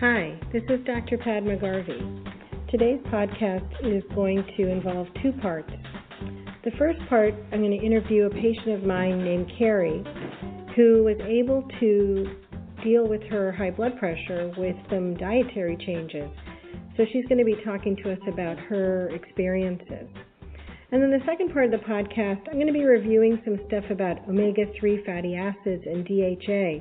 Hi, this is Dr. Padma Garvey. Today's podcast is going to involve two parts. The first part, I'm going to interview a patient of mine named Kari, who was able to deal with her high blood pressure with some dietary changes. So she's going to be talking to us about her experiences. And then the second part of the podcast, I'm going to be reviewing some stuff about omega-3 fatty acids and DHA,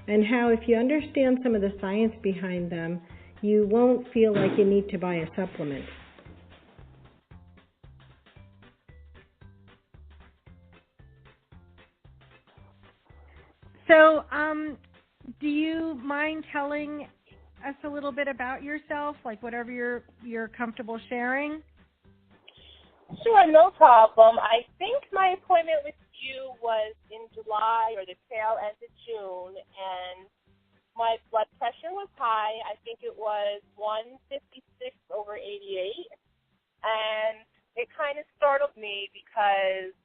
and how if you understand some of the science behind them, you won't feel like you need to buy a supplement. So, do you mind telling us a little bit about yourself, like whatever you're comfortable sharing? Sure, no problem. I think my appointment with you was in July or the tail end of June, and my blood pressure was high. I think it was 156/88, and it kind of startled me because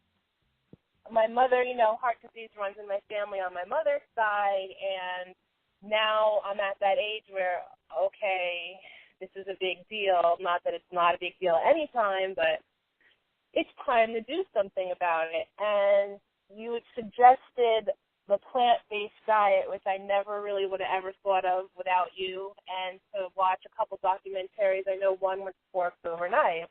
my mother, heart disease runs in my family on my mother's side, and now I'm at that age where, okay, this is a big deal. Not that it's not a big deal any time, but it's time to do something about it. And you had suggested the plant-based diet, which I never really would have ever thought of without you, and to watch a couple documentaries. I know one was Forks Overnight.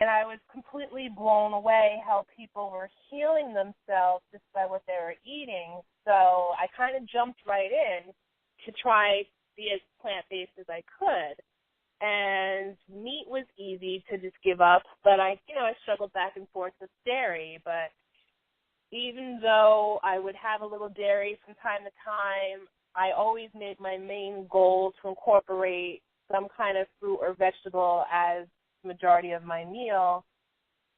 And I was completely blown away how people were healing themselves just by what they were eating. So I kind of jumped right in to try to be as plant-based as I could. And meat was easy to just give up, but I struggled back and forth with dairy. But even though I would have a little dairy from time to time, I always made my main goal to incorporate some kind of fruit or vegetable as the majority of my meal.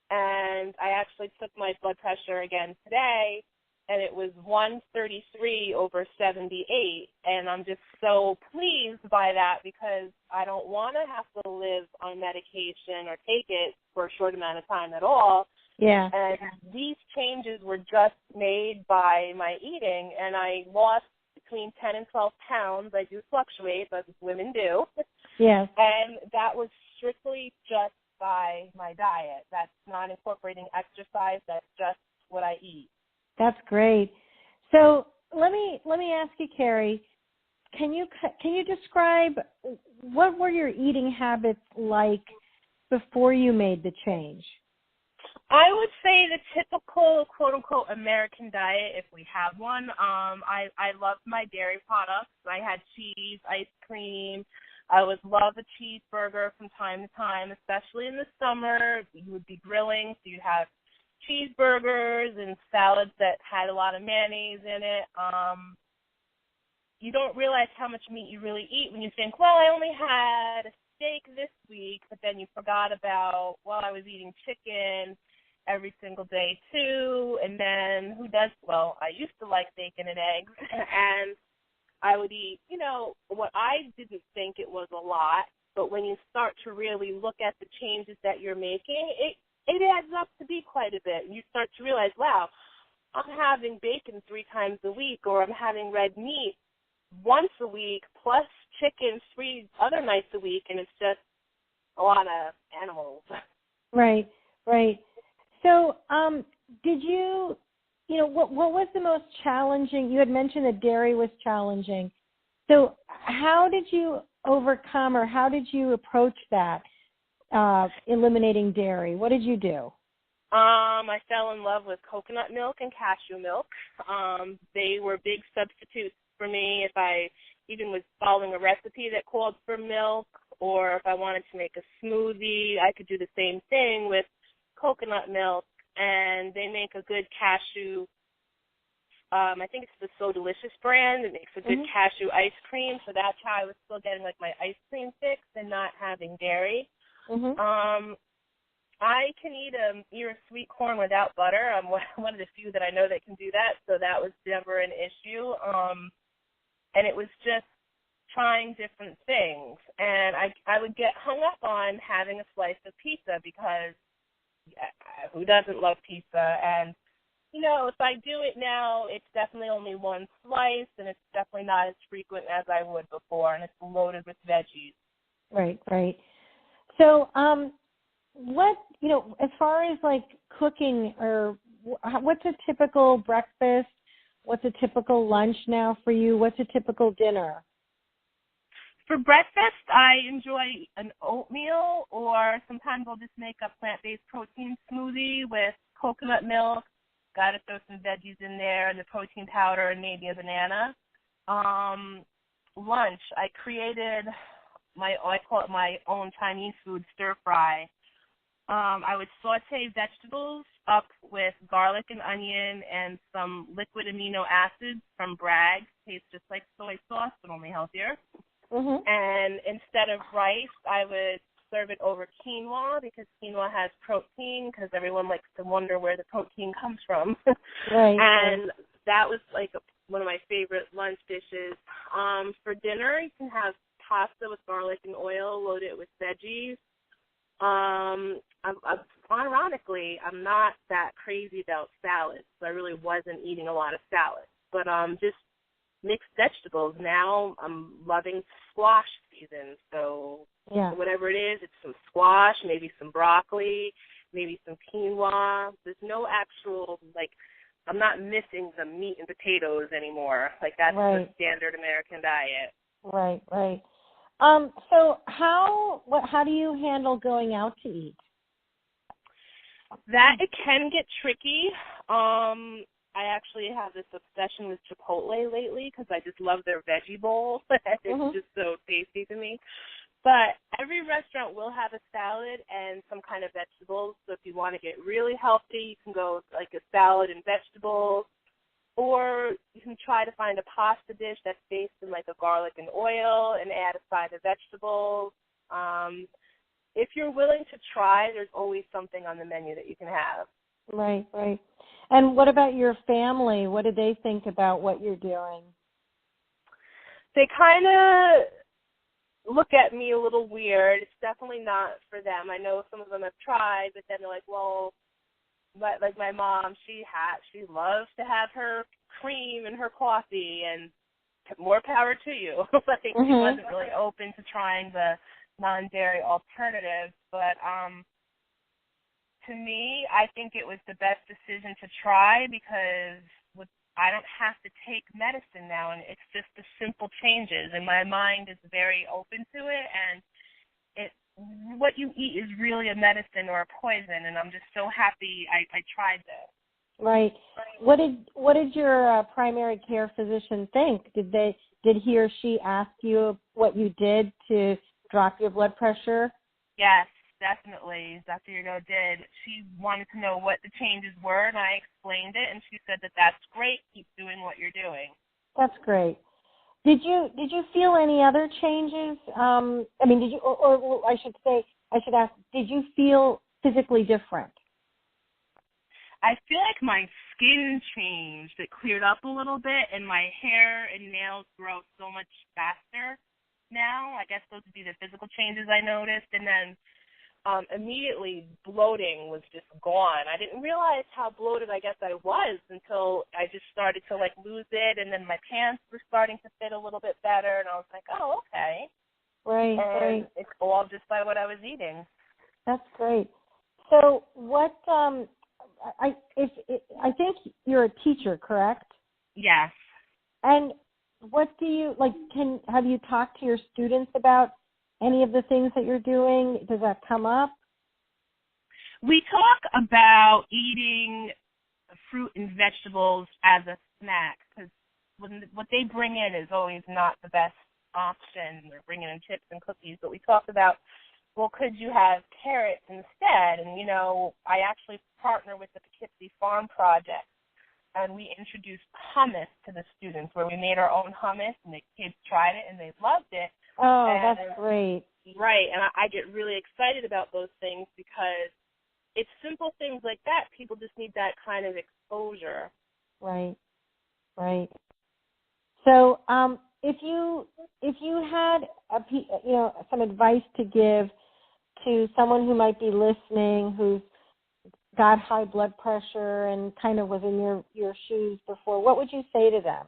And I actually took my blood pressure again today, and it was 133/78, and I'm just so pleased by that because I don't want to have to live on medication or take it for a short amount of time at all. Yeah. And these changes were just made by my eating, and I lost between 10 and 12 pounds. I do fluctuate, but women do. Yes. And that was strictly just by my diet. That's not incorporating exercise. That's just what I eat. That's great. So let me ask you, Kari, can you describe what were your eating habits like before you made the change? I would say the typical quote-unquote American diet, if we have one. I loved my dairy products. I had cheese, ice cream. I would love a cheeseburger from time to time, especially in the summer. You would be grilling, so you'd have cheeseburgers and salads that had a lot of mayonnaise in it. You don't realize how much meat you really eat when you think, well, I only had a steak this week, but then you forgot about, well, I was eating chicken every single day too, and then I used to like bacon and eggs, and I would eat, what I didn't think it was a lot, but when you start to really look at the changes that you're making, it adds up to be quite a bit. And you start to realize, wow, I'm having bacon 3 times a week, or I'm having red meat once a week, plus chicken 3 other nights a week, and it's just a lot of animals. Right. So did you, what was the most challenging? You had mentioned that dairy was challenging. So how did you overcome, or how did you approach that? Eliminating dairy. What did you do? I fell in love with coconut milk and cashew milk. They were big substitutes for me if I even was following a recipe that called for milk, or if I wanted to make a smoothie, I could do the same thing with coconut milk, and they make a good cashew. I think it's the So Delicious brand. It makes a good cashew ice cream, so that's how I was still getting like my ice cream fix and not having dairy. I can eat a ear of sweet corn without butter. I'm one of the few that I know that can do that, so that was never an issue. And it was just trying different things. And I would get hung up on having a slice of pizza because who doesn't love pizza? And If I do it now, it's definitely only one slice, and it's definitely not as frequent as I would before, and it's loaded with veggies. Right, right. So, what, as far as like cooking, or what's a typical breakfast? What's a typical lunch now for you? What's a typical dinner? For breakfast, I enjoy an oatmeal, or sometimes I'll just make a plant-based protein smoothie with coconut milk. Got to throw some veggies in there, and the protein powder, and maybe a banana. Lunch, I created I call it my own Chinese food stir fry. I would saute vegetables up with garlic and onion and some liquid amino acids from Bragg. Tastes just like soy sauce, but only healthier. Mm-hmm. And instead of rice, I would serve it over quinoa, because quinoa has protein, because everyone likes to wonder where the protein comes from. Right. And that was like one of my favorite lunch dishes. For dinner, you can have pasta with garlic and oil, load it with veggies. Ironically, I'm not that crazy about salads, so I really wasn't eating a lot of salads. But just mixed vegetables. Now I'm loving squash season, so whatever it is, it's some squash, maybe some broccoli, maybe some quinoa. There's no actual, I'm not missing the meat and potatoes anymore. That's the standard American diet. Right, right. So how do you handle going out to eat? That it can get tricky. I actually have this obsession with Chipotle lately, because I just love their veggie bowl. It's just so tasty to me. But every restaurant will have a salad and some kind of vegetables. So if you want to get really healthy, you can go like a salad and vegetables. Or you can try to find a pasta dish that's based in like a garlic and oil and add a side of vegetables. If you're willing to try, there's always something on the menu that you can have. Right, right. And what about your family? What do they think about what you're doing? They kind of look at me a little weird. It's definitely not for them. I know some of them have tried, but then they're like, well, like my mom, she loves to have her cream and her coffee, and more power to you. She wasn't really open to trying the non-dairy alternatives, but to me, I think it was the best decision to try, because I don't have to take medicine now, and it's just the simple changes, and my mind is very open to it, and what you eat is really a medicine or a poison, and I'm just so happy I tried this. Right. What did your primary care physician think? Did he or she ask you what you did to drop your blood pressure? Yes, definitely. Dr. Yago did. She wanted to know what the changes were, and I explained it, and she said that that's great. Keep doing what you're doing. That's great. Did you feel any other changes? Did you, or I should ask, did you feel physically different? I feel like my skin changed. It cleared up a little bit, and my hair and nails grow so much faster now. I guess those would be the physical changes I noticed. And then immediately bloating was just gone. I didn't realize how bloated I guess I was until I just started to lose it, and then my pants were starting to fit a little bit better, and I was like, oh, okay. Right, and right. It's all just by what I was eating. That's great. So what, I think you're a teacher, correct? Yes. And what do you, have you talked to your students about any of the things that you're doing? Does that come up? We talk about eating fruit and vegetables as a snack, because what they bring in is always not the best option. They're bringing in chips and cookies, but we talked about, well, could you have carrots instead? And, I actually partner with the Poughkeepsie Farm Project, and we introduced hummus to the students, where we made our own hummus, and the kids tried it, and they loved it. Oh, that's great. Right, and I get really excited about those things, because it's simple things like that. People just need that kind of exposure. Right, right. So, if you had some advice to give to someone who might be listening, who's got high blood pressure and kind of was in your shoes before, what would you say to them?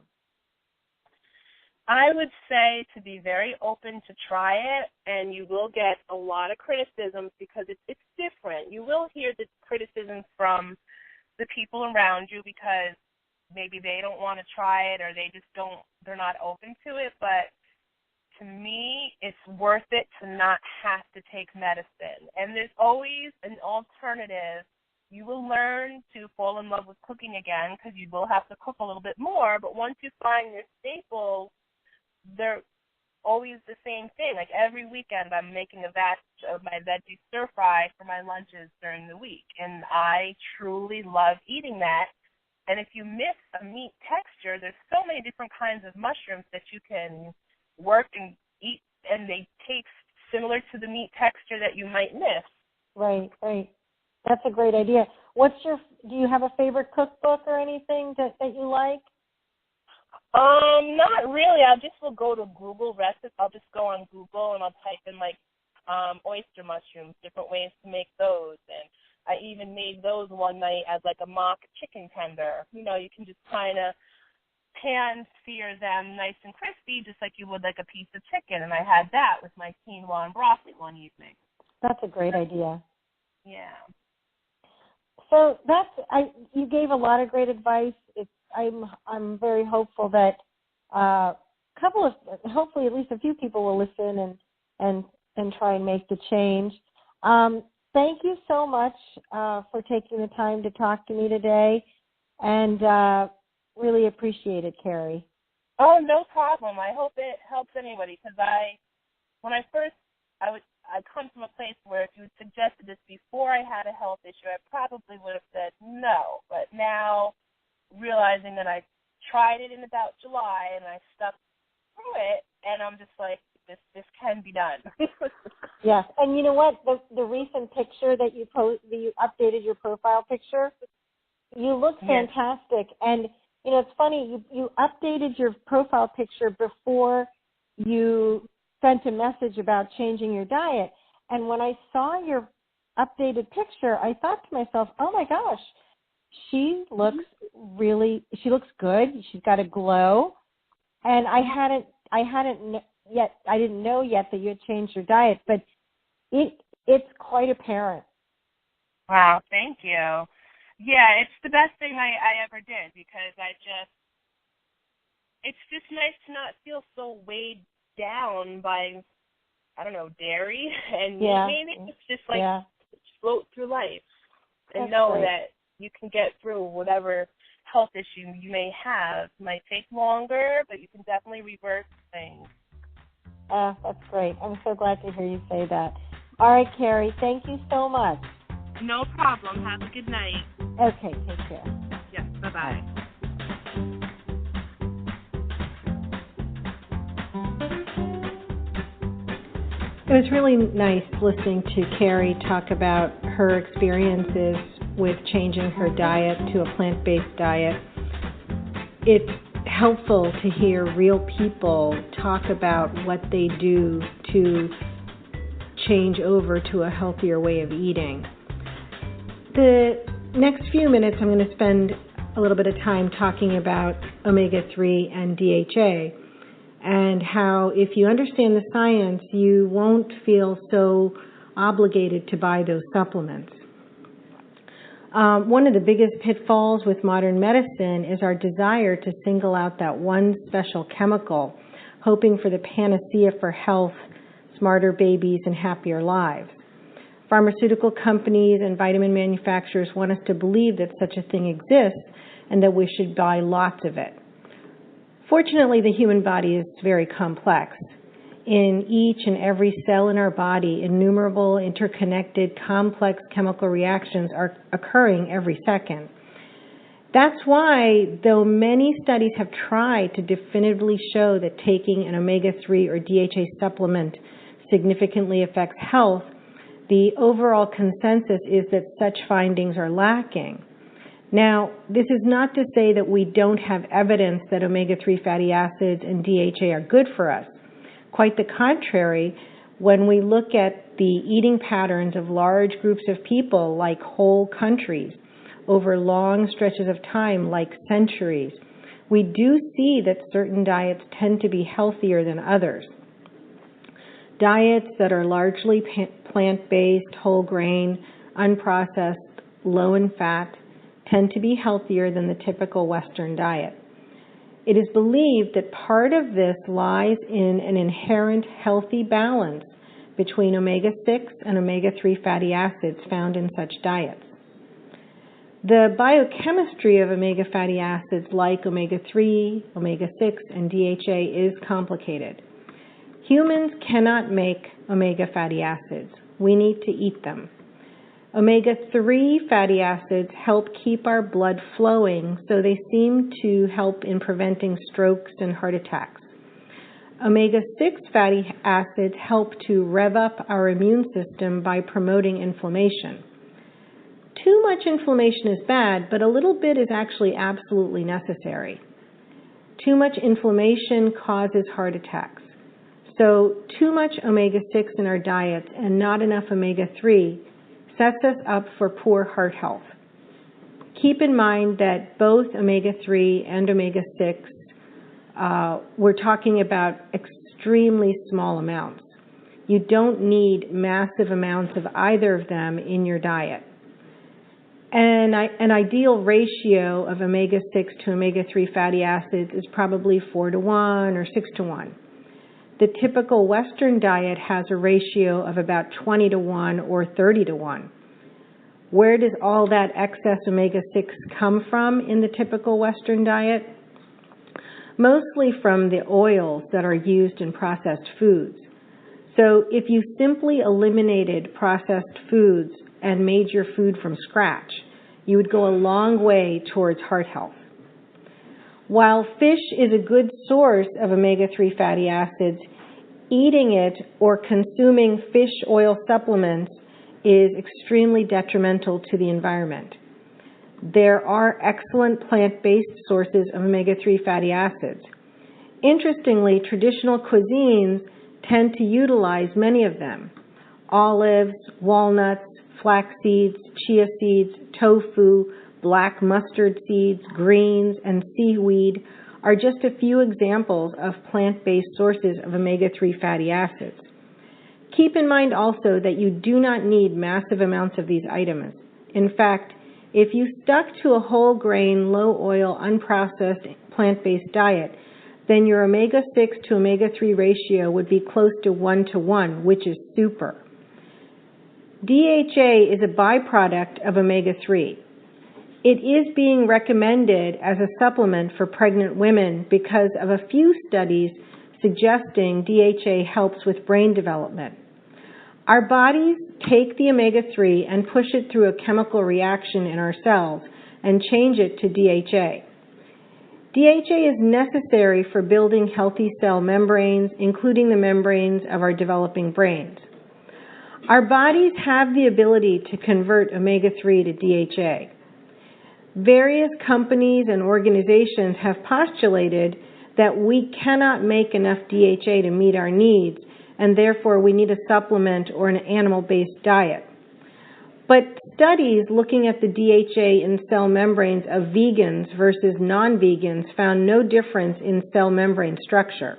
I would say to be very open to try it, and you will get a lot of criticisms because it's different. You will hear the criticisms from the people around you because maybe they don't want to try it or they're not open to it, but to me, it's worth it to not have to take medicine. And there's always an alternative. You will learn to fall in love with cooking again because you will have to cook a little bit more, but once you find your staples, they're always the same thing. Like every weekend I'm making a batch of my veggie stir fry for my lunches during the week, and I truly love eating that. And if you miss a meat texture, there's so many different kinds of mushrooms that you can work and eat, and they taste similar to the meat texture that you might miss. Right. That's a great idea. Do you have a favorite cookbook or anything that you like? Not really. Will go to Google recipes. I'll just go on Google and I'll type in oyster mushrooms, different ways to make those. And I even made those one night as like a mock chicken tender. You can just kind of pan-sear them nice and crispy, just like you would like a piece of chicken. And I had that with my quinoa and broccoli one evening. That's a great idea. Yeah. So you gave a lot of great advice. I'm very hopeful that hopefully at least a few people will listen and try and make the change. Thank you so much for taking the time to talk to me today, and really appreciate it, Kari. Oh, no problem. I hope it helps anybody because when I come from a place where if you had suggested this before I had a health issue, I probably would have said no. But now, realizing that I tried it in about July and I stuck through it, and I'm just like, this can be done. Yes, and you know what? The recent picture that you updated your profile picture, you look fantastic. Yes. And it's funny, you updated your profile picture before you sent a message about changing your diet. And when I saw your updated picture, I thought to myself, oh my gosh, she looks good. She's got a glow. And I didn't know yet that you had changed your diet, but it's quite apparent. Wow, thank you. Yeah, it's the best thing I ever did because it's just nice to not feel so weighed down by, I don't know, dairy. And maybe it's just float through life and know that you can get through whatever health issue you may have. It might take longer, but you can definitely reverse things. That's great. I'm so glad to hear you say that. All right, Kari, thank you so much. No problem. Have a good night. Okay, take care. Yes, bye-bye. It was really nice listening to Kari talk about her experiences with changing her diet to a plant-based diet. It's helpful to hear real people talk about what they do to change over to a healthier way of eating. The next few minutes I'm going to spend a little bit of time talking about omega-3 and DHA and how if you understand the science, you won't feel so obligated to buy those supplements. One of the biggest pitfalls with modern medicine is our desire to single out that one special chemical, hoping for the panacea for health, smarter babies, and happier lives. Pharmaceutical companies and vitamin manufacturers want us to believe that such a thing exists and that we should buy lots of it. Fortunately, the human body is very complex. In each and every cell in our body, innumerable, interconnected, complex chemical reactions are occurring every second. That's why, though many studies have tried to definitively show that taking an omega-3 or DHA supplement significantly affects health, the overall consensus is that such findings are lacking. Now, this is not to say that we don't have evidence that omega-3 fatty acids and DHA are good for us. Quite the contrary, when we look at the eating patterns of large groups of people, like whole countries, over long stretches of time, like centuries, we do see that certain diets tend to be healthier than others. Diets that are largely plant-based, whole grain, unprocessed, low in fat, tend to be healthier than the typical Western diet. It is believed that part of this lies in an inherent healthy balance between omega-6 and omega-3 fatty acids found in such diets. The biochemistry of omega fatty acids like omega-3, omega-6, and DHA is complicated. Humans cannot make omega fatty acids. We need to eat them. Omega-3 fatty acids help keep our blood flowing, so they seem to help in preventing strokes and heart attacks. Omega-6 fatty acids help to rev up our immune system by promoting inflammation. Too much inflammation is bad, but a little bit is actually absolutely necessary. Too much inflammation causes heart attacks. So too much omega-6 in our diets and not enough omega-3 sets us up for poor heart health. Keep in mind that both omega-3 and omega-6, we're talking about extremely small amounts. You don't need massive amounts of either of them in your diet. And an ideal ratio of omega-6 to omega-3 fatty acids is probably 4-to-1 or 6-to-1. The typical Western diet has a ratio of about 20-to-1 or 30-to-1. Where does all that excess omega-6 come from in the typical Western diet? Mostly from the oils that are used in processed foods. So if you simply eliminated processed foods and made your food from scratch, you would go a long way towards heart health. While fish is a good source of omega-3 fatty acids, eating it or consuming fish oil supplements is extremely detrimental to the environment. There are excellent plant-based sources of omega-3 fatty acids. Interestingly, traditional cuisines tend to utilize many of them. Olives, walnuts, flax seeds, chia seeds, tofu, black mustard seeds, greens, and seaweed are just a few examples of plant-based sources of omega-3 fatty acids. Keep in mind also that you do not need massive amounts of these items. In fact, if you stuck to a whole grain, low oil, unprocessed plant-based diet, then your omega-6 to omega-3 ratio would be close to 1-to-1, which is super. DHA is a byproduct of omega-3. It is being recommended as a supplement for pregnant women because of a few studies suggesting DHA helps with brain development. Our bodies take the omega-3 and push it through a chemical reaction in our cells and change it to DHA. DHA is necessary for building healthy cell membranes, including the membranes of our developing brains. Our bodies have the ability to convert omega-3 to DHA. Various companies and organizations have postulated that we cannot make enough DHA to meet our needs, and therefore we need a supplement or an animal-based diet. But studies looking at the DHA in cell membranes of vegans versus non-vegans found no difference in cell membrane structure.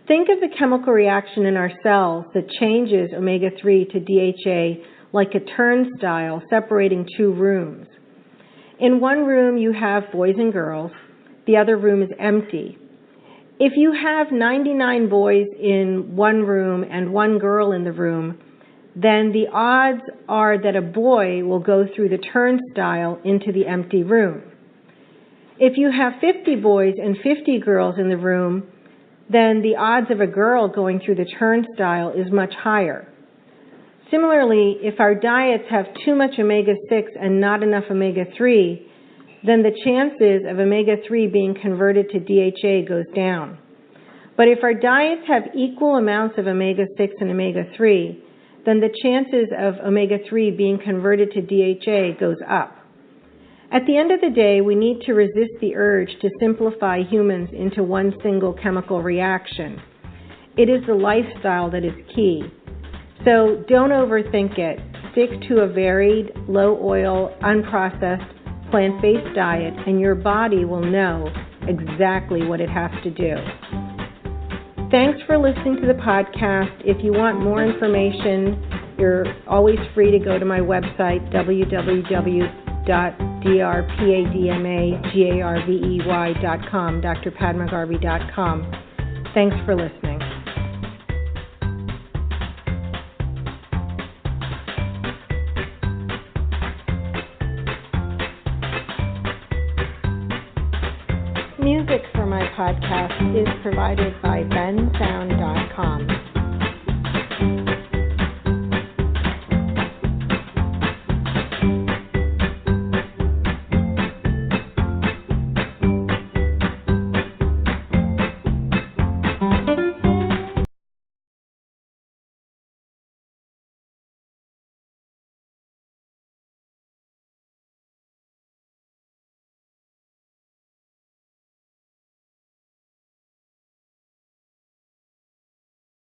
Think of the chemical reaction in our cells that changes omega-3 to DHA like a turnstile separating two rooms. In one room you have boys and girls, the other room is empty. If you have 99 boys in one room and one girl in the room, then the odds are that a boy will go through the turnstile into the empty room. If you have 50 boys and 50 girls in the room, then the odds of a girl going through the turnstile is much higher. Similarly, if our diets have too much omega-6 and not enough omega-3, then the chances of omega-3 being converted to DHA goes down. But if our diets have equal amounts of omega-6 and omega-3, then the chances of omega-3 being converted to DHA goes up. At the end of the day, we need to resist the urge to simplify humans into one single chemical reaction. It is the lifestyle that is key. So don't overthink it. Stick to a varied, low-oil, unprocessed, plant-based diet, and your body will know exactly what it has to do. Thanks for listening to the podcast. If you want more information, you're always free to go to my website, www.drpadmagarvey.com, drpadmagarvey.com. Thanks for listening. Music for my podcast is provided by bensound.com.